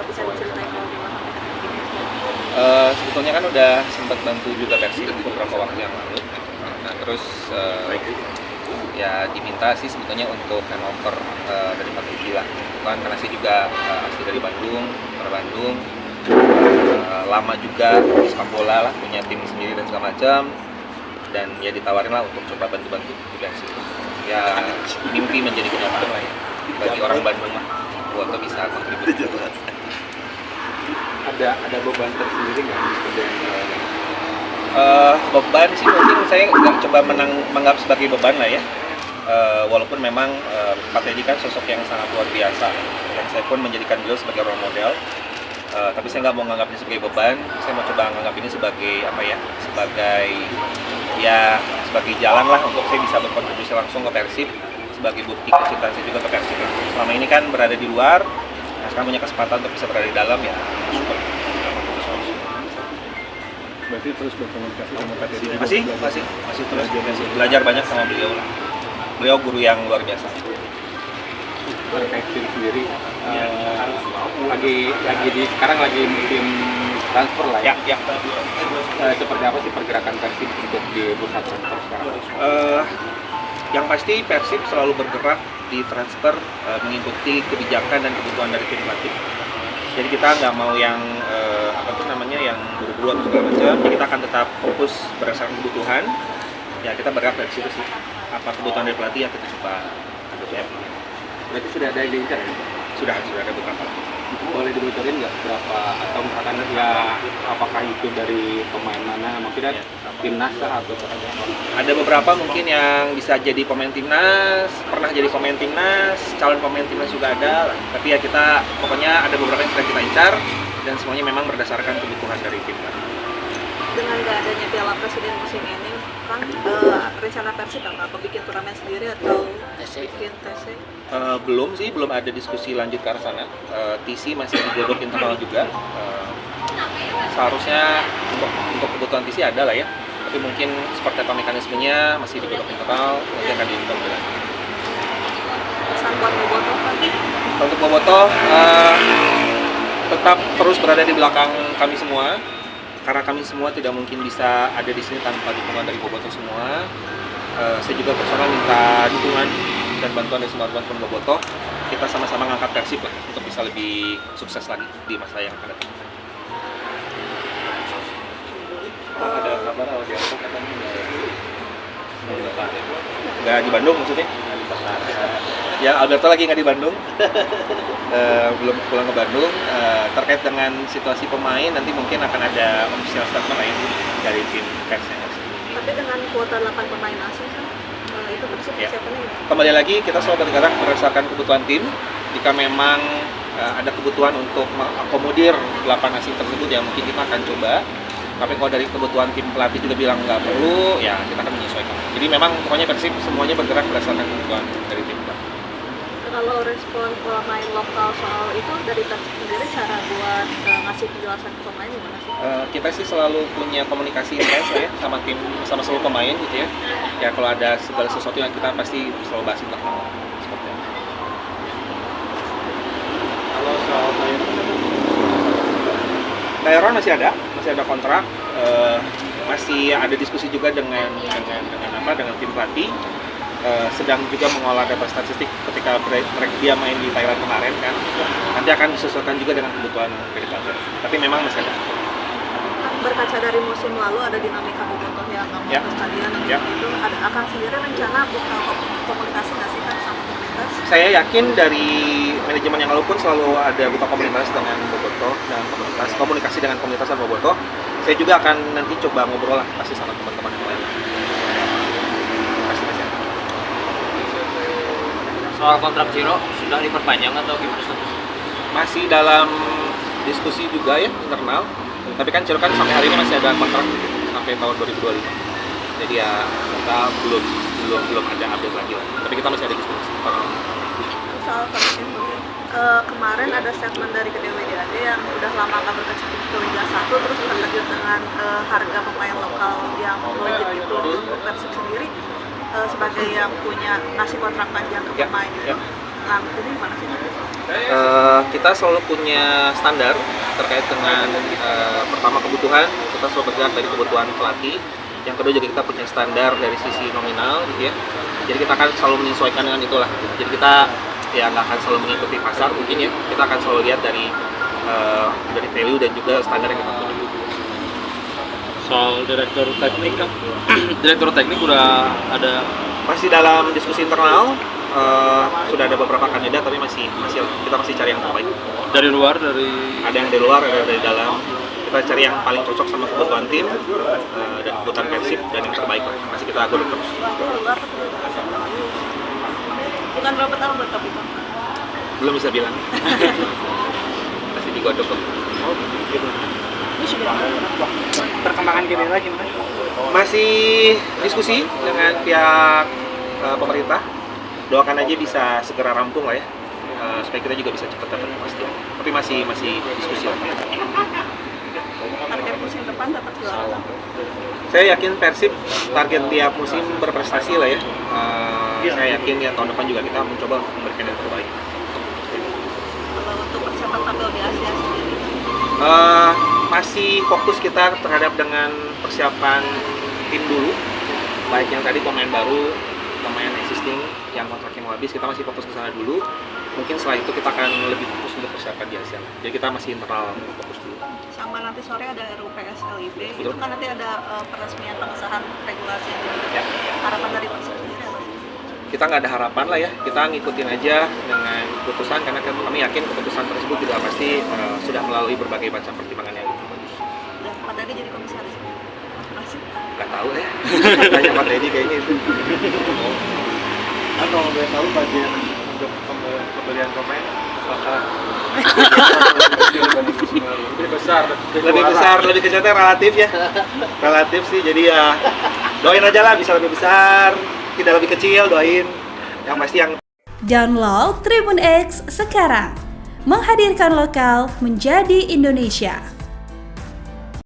bisa diceritain kalau di mana? Sebetulnya kan udah sempat bantu juga Persib beberapa waktu yang lalu. Nah terus ya diminta sih sebetulnya untuk handover dari Pak Tuji lah. Kan karena saya juga asli dari Bandung, orang Bandung, lama juga di sepak bola lah, punya tim sendiri dan segala macam. Dan ya ditawarin lah untuk coba bantu-bantu di Persib. Ya mimpi menjadi kenyataan lah ya bagi orang Bandung lah, buat bisa kontribusi. Ada beban tersendiri nggak di kerjaan ini? Beban sih mungkin saya nggak coba menganggap sebagai beban lah ya. Walaupun memang Pak Teddy kan sosok yang sangat luar biasa dan saya pun menjadikan beliau sebagai role model. Tapi saya nggak mau menganggap ini sebagai beban. Saya mau coba menganggap ini sebagai apa ya? Sebagai jalan lah untuk saya bisa berkontribusi langsung ke Persib, sebagai bukti kecintaan saya juga ke Persib. Selama ini kan berada di luar, nah sekarang punya kesempatan untuk bisa berada di dalam ya. Syukur. Berarti terus berkomunikasi sama Pak Teddy juga? Masih terus belajar banyak sama beliau lah. Beliau guru yang luar biasa. Terkait tim sendiri, sekarang lagi musim transfer lah ya. Seperti apa sih pergerakan Persib untuk di bursa transfer sekarang? Yang pasti Persib selalu bergerak di transfer mengikuti kebijakan dan kebutuhan dari tim pelatih. Jadi kita nggak mau yang yang buru-buru atau segala macam. Jadi kita akan tetap fokus berdasarkan kebutuhan. Ya kita bergerak dari situ sih. Apa kebutuhan dari pelatih ya kita coba adopsi. Berarti sudah ada yang diincar ya? Sudah ada beberapa. Boleh dibocorin nggak berapa atau misalkan ya apakah itu dari pemain mana, maksudnya timnas atau apa? Ada beberapa mungkin yang bisa jadi pemain timnas, pernah jadi pemain timnas, calon pemain timnas juga ada. Tapi ya kita pokoknya ada beberapa yang sedang kita incar dan semuanya memang berdasarkan kebutuhan dari tim. Dengan nggak adanya Piala Presiden musim ini, kan rencana Persib apa bikin turnamen sendiri atau bikin TC? Belum ada diskusi lanjut ke arah sana. TC masih digodok internal juga. Seharusnya untuk kebutuhan TC ada lah ya. Tapi mungkin seperti apa mekanismenya masih digodok internal, nanti akan digodok lagi. Pesan buat Bobotoh kan? Untuk Bobotoh tetap terus berada di belakang kami semua. Karena kami semua tidak mungkin bisa ada di sini tanpa dukungan dari Bobotoh semua. Saya juga personal minta dukungan dan bantuan dari semua teman-teman Bobotoh. Kita sama-sama ngangkat Persib lah untuk bisa lebih sukses lagi di masa yang akan datang. Ada kabar Alberto katanya Nggak di Bandung maksudnya? Ya Alberto lagi nggak di Bandung. Belum pulang ke Bandung. Terkait dengan situasi pemain nanti mungkin akan ada official statement lain dari tim persnya. Tapi dengan kuota 8 pemain asing kan itu Persib siapanya ya? Kembali lagi kita selalu bergerak berdasarkan kebutuhan tim. Jika memang ada kebutuhan untuk mengakomodir 8 asing tersebut ya mungkin kita akan coba. Tapi kalau dari kebutuhan tim pelatih juga bilang nggak perlu, ya kita akan menyesuaikan. Jadi memang pokoknya Persib semuanya bergerak berdasarkan kebutuhan dari tim pelatih. Kalau respon pemain lokal soal itu dari Persib sendiri cara buat ngasih penjelasan ke pemain gimana sih? Kita sih selalu punya komunikasi intens ya sama tim, sama seluruh pemain gitu ya. Ya kalau ada segala sesuatu yang kita pasti selalu bahas tentang seperti itu. kalau soal Tyron masih ada kontrak, masih ada diskusi juga dengan tim pelatih. Sedang juga mengolah data statistik ketika dia main di Thailand kemarin kan, nanti akan disesuaikan juga dengan kebutuhan dari pelatih. Tapi memang masih ada. Berkaca dari musim lalu ada dinamika Bobotoh yang nggak mau ke stadion itu akan sendiri rencana buka komunikasi nggak sih kan sama komunitas? Saya yakin dari manajemen yang lalu pun selalu ada buka komunitas dengan Bobotoh dan komunikasi dengan komunitas dan Bobotoh. Saya juga akan nanti coba ngobrol lah pasti sama teman-teman yang lain. Soal kontrak Ciro sudah diperpanjang atau gimana statusnya? Masih dalam diskusi juga ya internal. Tapi kan Ciro kan sampai hari ini masih ada kontrak sampai tahun 2025. Jadi ya kita belum ada update lagi lah. Tapi kita masih ada diskusi. Soal vaksin kemarin ada statement dari Gede WDAD yang udah lama nggak berkecimpung ke Liga 1 terus terkejut dengan harga pemain lokal yang melejit itu untuk Persib sendiri sebagai yang punya ngasih kontrak panjang ke pemain itu Nah, jadi gimana sih? Kita selalu punya standar terkait dengan pertama kebutuhan, kita selalu bergerak dari kebutuhan pelatih. Yang kedua juga kita punya standar dari sisi nominal gitu ya. Jadi kita akan selalu menyesuaikan dengan itulah. Jadi kita ya nggak akan selalu mengikuti pasar mungkin ya. Kita akan selalu lihat dari value dan juga standar yang kita punya. Soal direktur teknik kan, direktur teknik udah ada. Masih dalam diskusi internal, sudah ada beberapa kandidat tapi kita masih cari yang terbaik. Dari luar, dari Ada yang dari luar, ada yang dari dalam. Kita cari yang paling cocok sama kebutuhan tim dan kebutuhan Persib dan yang terbaik lah. Masih kita godok terus. Bukan Robert Albert tapi Bang. Belum bisa bilang. Masih digodok kok. perkembangan Gerindra gimana? Masih diskusi dengan pihak pemerintah. Doakan aja bisa segera rampung lah ya. Supaya kita juga bisa cepat dapat kepastian. Tapi masih diskusi lah. Target musim depan dapat juara. Saya yakin Persib target tiap musim berprestasi lah ya. Saya yakin ya tahun depan juga kita mencoba memberikan yang terbaik. Kalau untuk persiapan tampil di Asia sendiri, Masih fokus kita terhadap dengan persiapan tim dulu, baik yang tadi pemain baru, pemain existing yang kontraknya mau habis, kita masih fokus ke sana dulu. Mungkin setelah itu kita akan lebih fokus untuk persiapan di Asia. Jadi kita masih internal fokus dulu. sama nanti sore ada RUPS LIB, itu Betul. kan nanti ada peresmian pengesahan regulasi juga. Ya. Harapan dari Persib sendiri apa sih? Kita nggak ada harapan lah ya, kita ngikutin aja dengan keputusan karena kami yakin keputusan tersebut juga pasti sudah melalui berbagai macam pertimbangan yang bagus. Dan Pak Dadi jadi komisaris. Masih. Nggak tahu ya, tanya Pak Deddy kayaknya itu. Kalau boleh tahu budget untuk pembelian pemain apakah lebih besar, lebih kecilnya relatif ya, relatif sih. Jadi ya doain aja lah bisa lebih besar, tidak lebih kecil, doain. Yang pasti yang Download Tribun X sekarang, menghadirkan lokal menjadi Indonesia.